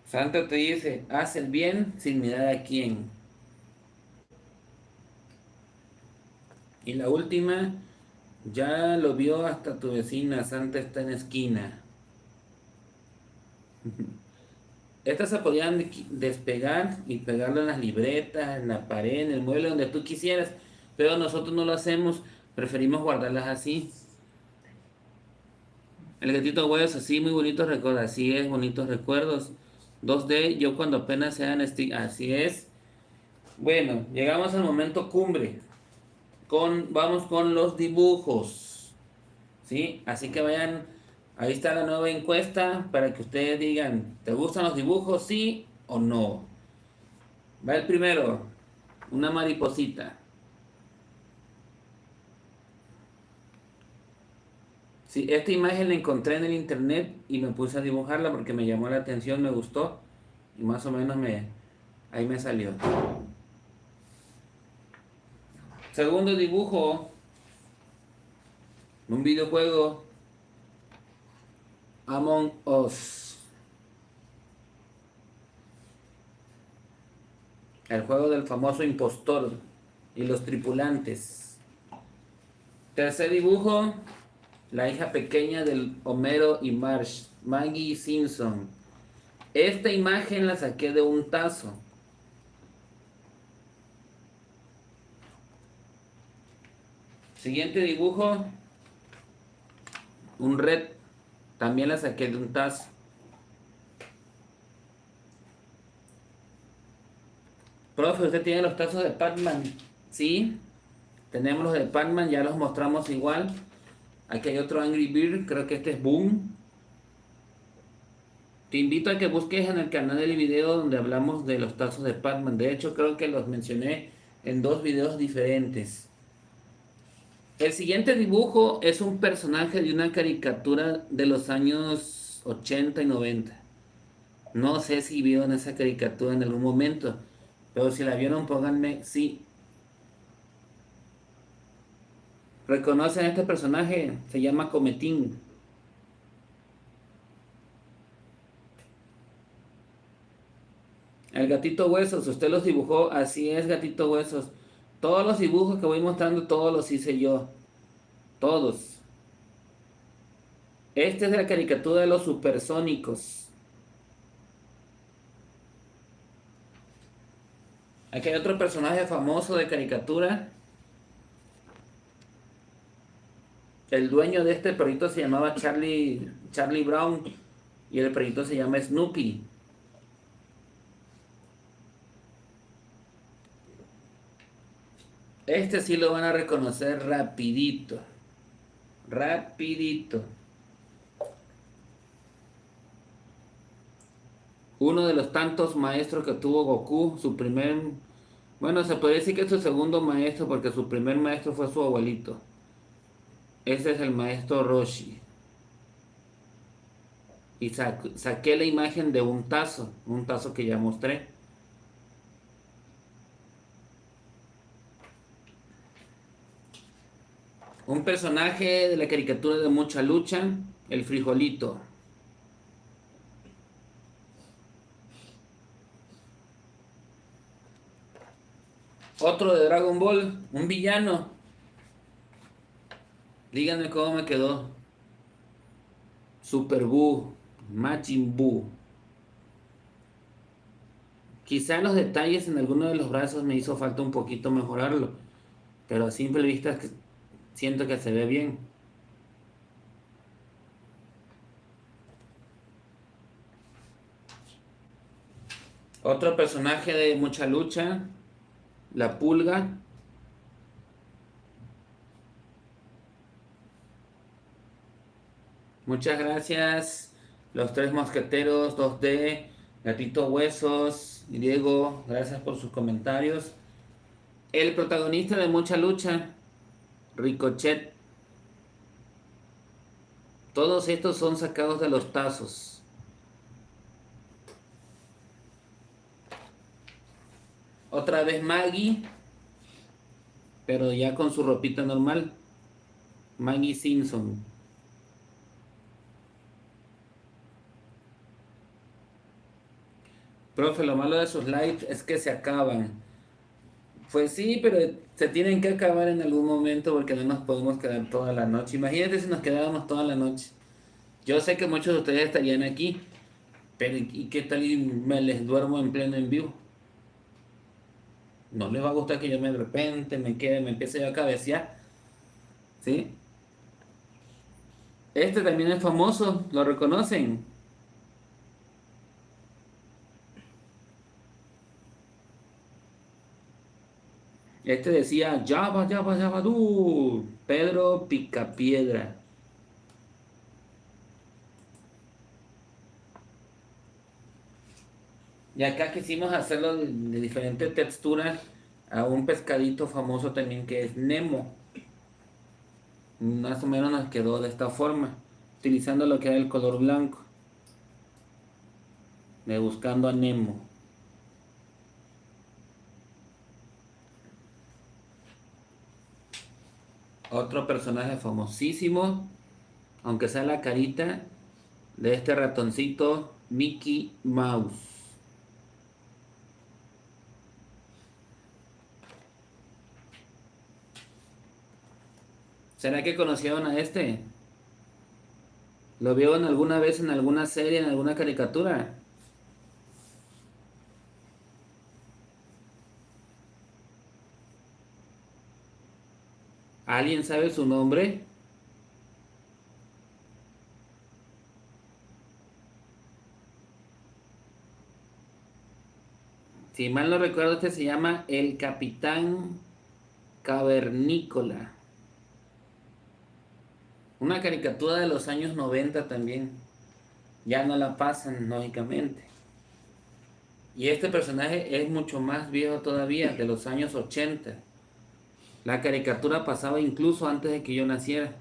Speaker 1: Santa te dice, haz el bien sin mirar a quién. Y la última, ya lo vio hasta tu vecina, Santa está en esquina. Estas se podían despegar y pegarlo en las libretas, en la pared, en el mueble, donde tú quisieras. Pero nosotros no lo hacemos, preferimos guardarlas así. El gatito huevos, así, muy bonitos recuerdos. Así es, bonitos recuerdos. 2D, yo cuando apenas sean stick. Así es. Bueno, llegamos al momento cumbre. Vamos con los dibujos. ¿Sí? Así que vayan. Ahí está la nueva encuesta para que ustedes digan, ¿te gustan los dibujos? ¿Sí o no? Va el primero, una mariposita. Sí, esta imagen la encontré en el internet y me puse a dibujarla porque me llamó la atención, me gustó y más o menos ahí me salió. Segundo dibujo, un videojuego, Among Us. El juego del famoso impostor y los tripulantes. Tercer dibujo, la hija pequeña del Homero y Marge, Maggie Simpson. Esta imagen la saqué de un tazo. Siguiente dibujo, un red. También la saqué de un tazo. Profe, ¿usted tiene los tazos de Pac-Man? Sí, tenemos los de Pac-Man, ya los mostramos igual. Aquí hay otro Angry Bird, creo que este es Boom. Te invito a que busques en el canal del video donde hablamos de los tazos de Pac-Man. De hecho, creo que los mencioné en dos videos diferentes. El siguiente dibujo es un personaje de una caricatura de los años 80 y 90. No sé si vieron esa caricatura en algún momento, pero si la vieron, pónganme sí. ¿Reconocen a este personaje? Se llama Cometín. El gatito huesos, usted los dibujó, así es, gatito huesos. Todos los dibujos que voy mostrando, todos los hice yo. Todos. Este es de la caricatura de los supersónicos. Aquí hay otro personaje famoso de caricatura. El dueño de este perrito se llamaba Charlie Brown y el perrito se llama Snoopy. Este sí lo van a reconocer rapidito. Rapidito. Uno de los tantos maestros que tuvo Goku, su primer... Bueno, se puede decir que es su segundo maestro porque su primer maestro fue su abuelito. Ese es el maestro Roshi. Y saqué la imagen de un tazo que ya mostré. Un personaje de la caricatura de Mucha Lucha, el frijolito. Otro de Dragon Ball, un villano. Díganme cómo me quedó. Super Buu, Majin Buu. Quizá en los detalles en alguno de los brazos me hizo falta un poquito mejorarlo, pero a simple vista siento que se ve bien. Otro personaje de Mucha Lucha, la Pulga. Muchas gracias, los tres mosqueteros 2D, Gatito Huesos, Diego, gracias por sus comentarios. El protagonista de Mucha Lucha, Ricochet. Todos estos son sacados de los tazos. Otra vez Maggie, pero ya con su ropita normal. Maggie Simpson. Profe, lo malo de sus lives es que se acaban. Pues sí, pero se tienen que acabar en algún momento porque no nos podemos quedar toda la noche. Imagínate si nos quedábamos toda la noche. Yo sé que muchos de ustedes estarían aquí, pero ¿y qué tal y me les duermo en pleno en vivo? No les va a gustar que yo de repente me quede, me empiece yo a cabecear, ¿sí? Este también es famoso, ¿lo reconocen? Este decía, ya va, tú, Pedro Picapiedra. Y acá quisimos hacerlo de diferentes texturas a un pescadito famoso también que es Nemo. Más o menos nos quedó de esta forma, utilizando lo que era el color blanco, de buscando a Nemo. Otro personaje famosísimo, aunque sea la carita de este ratoncito, Mickey Mouse. ¿Será que conocieron a este? ¿Lo vieron alguna vez en alguna serie, en alguna caricatura? ¿Alguien sabe su nombre? Si mal no recuerdo, este se llama El Capitán Cavernícola. Una caricatura de los años 90 también. Ya no la pasan, lógicamente. Y este personaje es mucho más viejo todavía, de los años 80. La caricatura pasaba incluso antes de que yo naciera.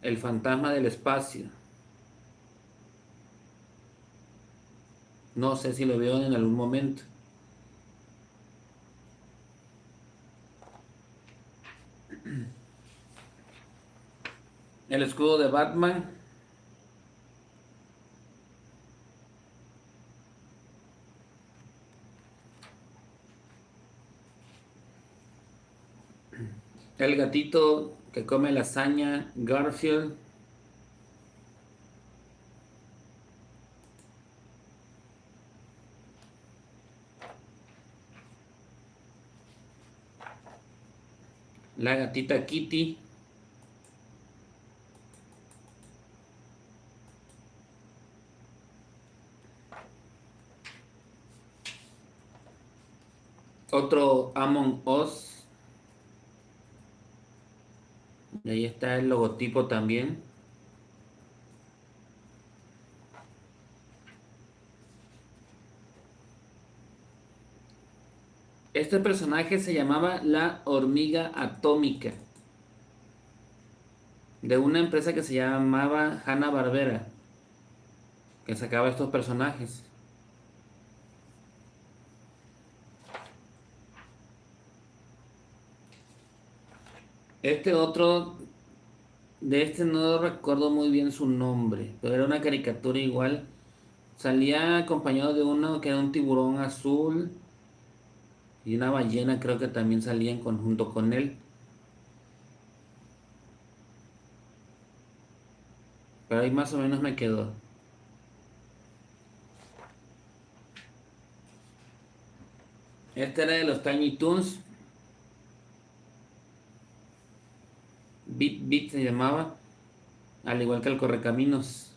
Speaker 1: El fantasma del espacio. No sé si lo veo en algún momento. El escudo de Batman. El gatito que come lasaña, Garfield. La gatita Kitty. Otro Among Us. Y ahí está el logotipo también. Este personaje se llamaba la hormiga atómica, de una empresa que se llamaba Hanna-Barbera, que sacaba estos personajes. Este otro, de este no recuerdo muy bien su nombre, pero era una caricatura igual. Salía acompañado de uno que era un tiburón azul y una ballena, creo que también salía en conjunto con él. Pero ahí más o menos me quedó. Este era de los Tiny Toons. Beat Beat se llamaba, al igual que el Correcaminos.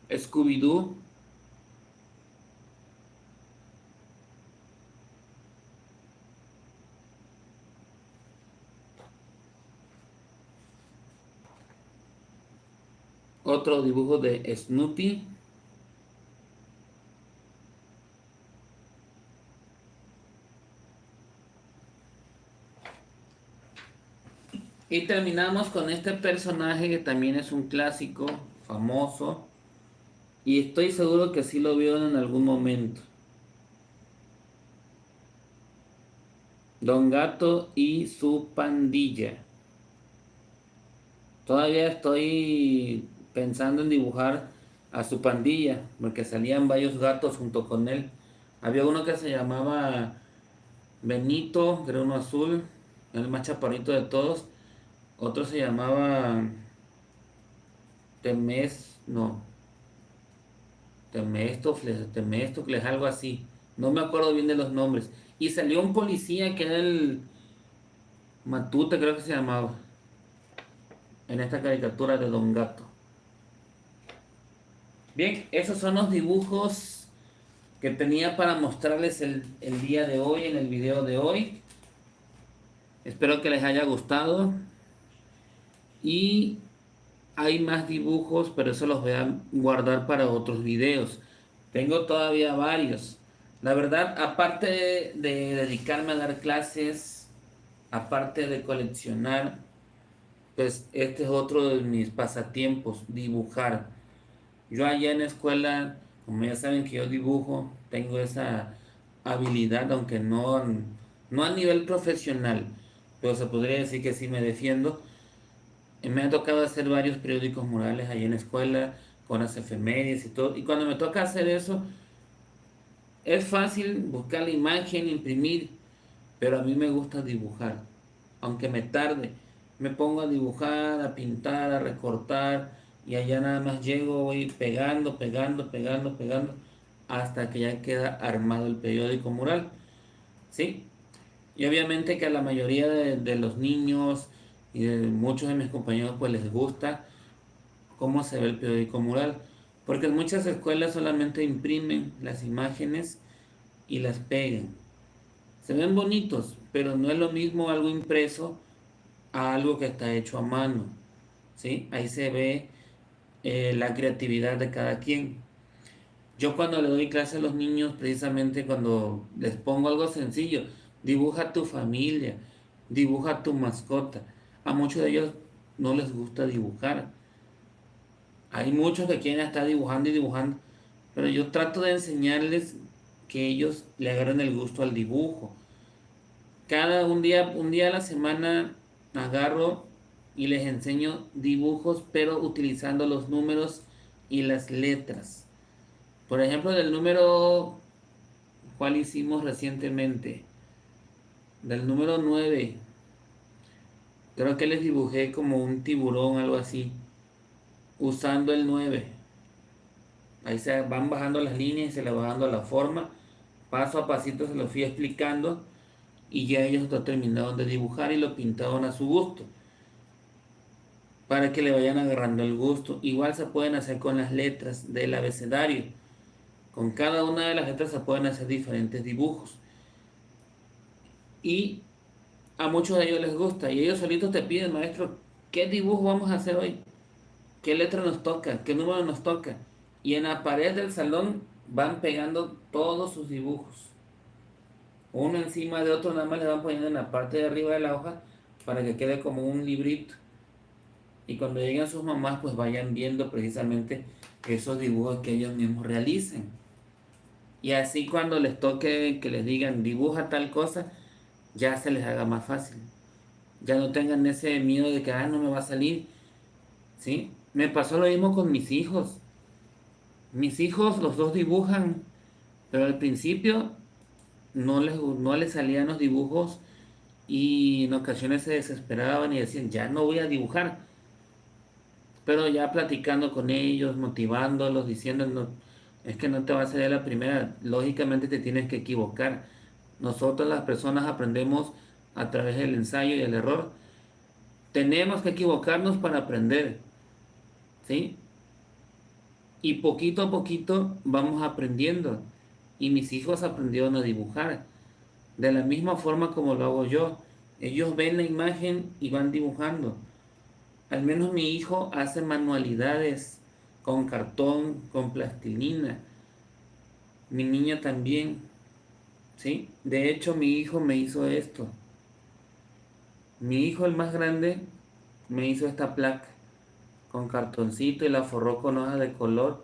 Speaker 1: Scooby-Doo. Otro dibujo de Snoopy. Y terminamos con este personaje que también es un clásico, famoso. Y estoy seguro que sí lo vio en algún momento. Don Gato y su pandilla. Todavía estoy pensando en dibujar a su pandilla, porque salían varios gatos junto con él. Había uno que se llamaba Benito, que era uno azul, el más chaparrito de todos. Otro se llamaba no, Temestocles, algo así. No me acuerdo bien de los nombres. Y salió un policía que era el Matute, creo que se llamaba, en esta caricatura de Don Gato. Bien, esos son los dibujos que tenía para mostrarles el día de hoy, en el video de hoy. Espero que les haya gustado. Y hay más dibujos, pero eso los voy a guardar para otros videos. Tengo todavía varios. La verdad, aparte de dedicarme a dar clases, aparte de coleccionar, pues este es otro de mis pasatiempos, dibujar. Yo allá en la escuela, como ya saben que yo dibujo, tengo esa habilidad, aunque no a nivel profesional, pero se podría decir que sí me defiendo. Me ha tocado hacer varios periódicos murales allá en la escuela, con las efemérides y todo. Y cuando me toca hacer eso, es fácil buscar la imagen, imprimir, pero a mí me gusta dibujar. Aunque me tarde, me pongo a dibujar, a pintar, a recortar, y allá nada más llego, voy pegando, pegando, pegando, pegando, hasta que ya queda armado el periódico mural. ¿Sí? Y obviamente que a la mayoría de los niños y de muchos de mis compañeros pues les gusta cómo se ve el periódico mural, porque en muchas escuelas solamente imprimen las imágenes y las pegan. Se ven bonitos, pero no es lo mismo algo impreso a algo que está hecho a mano. ¿Sí? Ahí se ve la creatividad de cada quien. Yo cuando le doy clase a los niños, precisamente cuando les pongo algo sencillo, dibuja tu familia, dibuja tu mascota. A muchos de ellos no les gusta dibujar. Hay muchos que quieren estar dibujando y dibujando, pero yo trato de enseñarles que ellos le agarren el gusto al dibujo. Un día a la semana agarro y les enseño dibujos, pero utilizando los números y las letras. Por ejemplo, del número, ¿cuál hicimos recientemente? Del número 9, creo que les dibujé como un tiburón, algo así, usando el 9. Ahí se van bajando las líneas y se le va dando la forma. Paso a pasito se lo fui explicando y ya ellos lo terminaron de dibujar y lo pintaron a su gusto, para que le vayan agarrando el gusto. Igual se pueden hacer con las letras del abecedario. Con cada una de las letras se pueden hacer diferentes dibujos. Y a muchos de ellos les gusta. Y ellos solitos te piden, maestro, ¿qué dibujo vamos a hacer hoy? ¿Qué letra nos toca? ¿Qué número nos toca? Y en la pared del salón van pegando todos sus dibujos. Uno encima de otro, nada más le van poniendo en la parte de arriba de la hoja para que quede como un librito. Y cuando lleguen sus mamás, pues vayan viendo precisamente esos dibujos que ellos mismos realicen. Y así cuando les toque que les digan dibuja tal cosa, ya se les haga más fácil. Ya no tengan ese miedo de que, no me va a salir. ¿Sí? Me pasó lo mismo con mis hijos. Mis hijos, los dos dibujan, pero al principio no les salían los dibujos y en ocasiones se desesperaban y decían, ya no voy a dibujar. Pero ya platicando con ellos, motivándolos, diciéndonos, es que no te va a salir la primera, lógicamente te tienes que equivocar. Nosotros las personas aprendemos a través del ensayo y el error. Tenemos que equivocarnos para aprender, ¿sí? Y poquito a poquito vamos aprendiendo. Y mis hijos aprendieron a dibujar. De la misma forma como lo hago yo. Ellos ven la imagen y van dibujando. Al menos mi hijo hace manualidades con cartón, con plastilina. Mi niña también, ¿sí? De hecho, mi hijo me hizo esto. Mi hijo, el más grande, me hizo esta placa con cartoncito y la forró con hojas de color.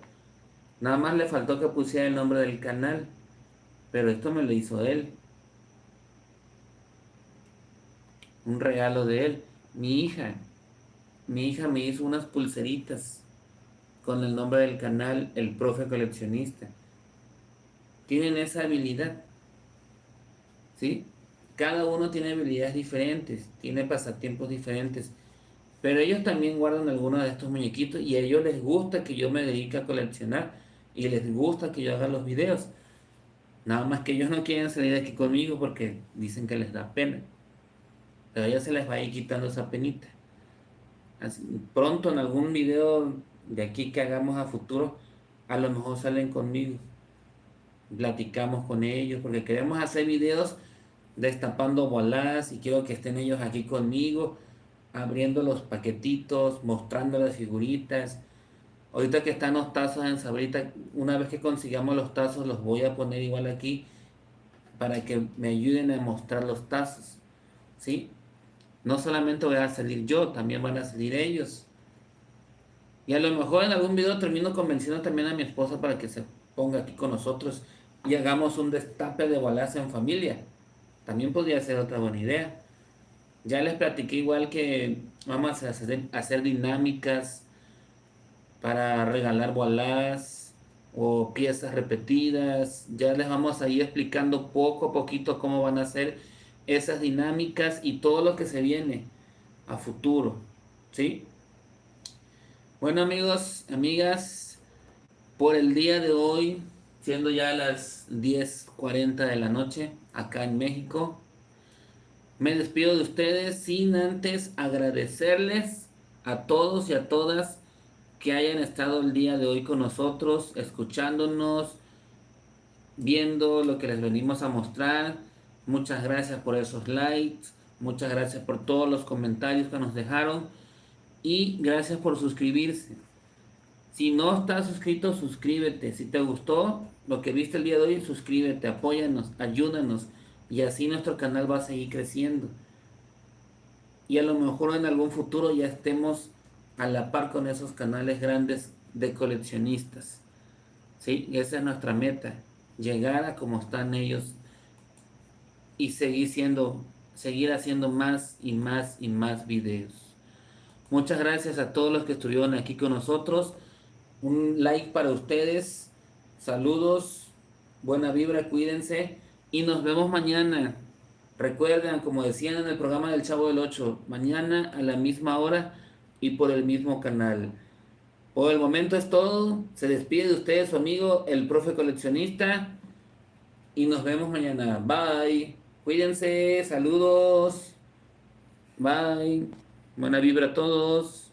Speaker 1: Nada más le faltó que pusiera el nombre del canal, pero esto me lo hizo él. Un regalo de él. Mi hija me hizo unas pulseritas con el nombre del canal, El Profe Coleccionista. Tienen esa habilidad, ¿sí? Cada uno tiene habilidades diferentes, tiene pasatiempos diferentes, pero ellos también guardan algunos de estos muñequitos y a ellos les gusta que yo me dedique a coleccionar y les gusta que yo haga los videos. Nada más que ellos no quieren salir de aquí conmigo porque dicen que les da pena, pero ya se les va a ir quitando esa penita. Así, pronto en algún video de aquí que hagamos a futuro, a lo mejor salen conmigo, platicamos con ellos, porque queremos hacer videos destapando bolas y quiero que estén ellos aquí conmigo, abriendo los paquetitos, mostrando las figuritas. Ahorita que están los tazos en Sabrita, una vez que consigamos los tazos, los voy a poner igual aquí para que me ayuden a mostrar los tazos, ¿sí? No solamente voy a salir yo, también van a salir ellos. Y a lo mejor en algún video termino convenciendo también a mi esposa para que se ponga aquí con nosotros y hagamos un destape de bolas en familia. También podría ser otra buena idea. Ya les platiqué igual que vamos a hacer dinámicas para regalar bolas o piezas repetidas. Ya les vamos a ir explicando poco a poquito cómo van a ser esas dinámicas y todo lo que se viene a futuro, ¿sí? Bueno amigos, amigas, por el día de hoy, siendo ya las 10:40 de la noche acá en México, me despido de ustedes sin antes agradecerles a todos y a todas que hayan estado el día de hoy con nosotros, escuchándonos, viendo lo que les venimos a mostrar. Muchas gracias por esos likes, muchas gracias por todos los comentarios que nos dejaron y gracias por suscribirse. Si no estás suscrito, suscríbete. Si te gustó lo que viste el día de hoy, suscríbete, apóyanos, ayúdanos y así nuestro canal va a seguir creciendo. y a lo mejor en algún futuro ya estemos a la par con esos canales grandes de coleccionistas. ¿Sí? Esa es nuestra meta, llegar a como están ellos y seguir haciendo más y más y más videos. Muchas gracias a todos los que estuvieron aquí con nosotros. Un like para ustedes. Saludos, buena vibra, cuídense y nos vemos mañana. Recuerden, como decían en el programa del Chavo del 8, mañana a la misma hora y por el mismo canal. Por el momento es todo. Se despide de ustedes su amigo, el profe coleccionista, y nos vemos mañana. Bye. Cuídense. Saludos. Bye. Buena vibra a todos.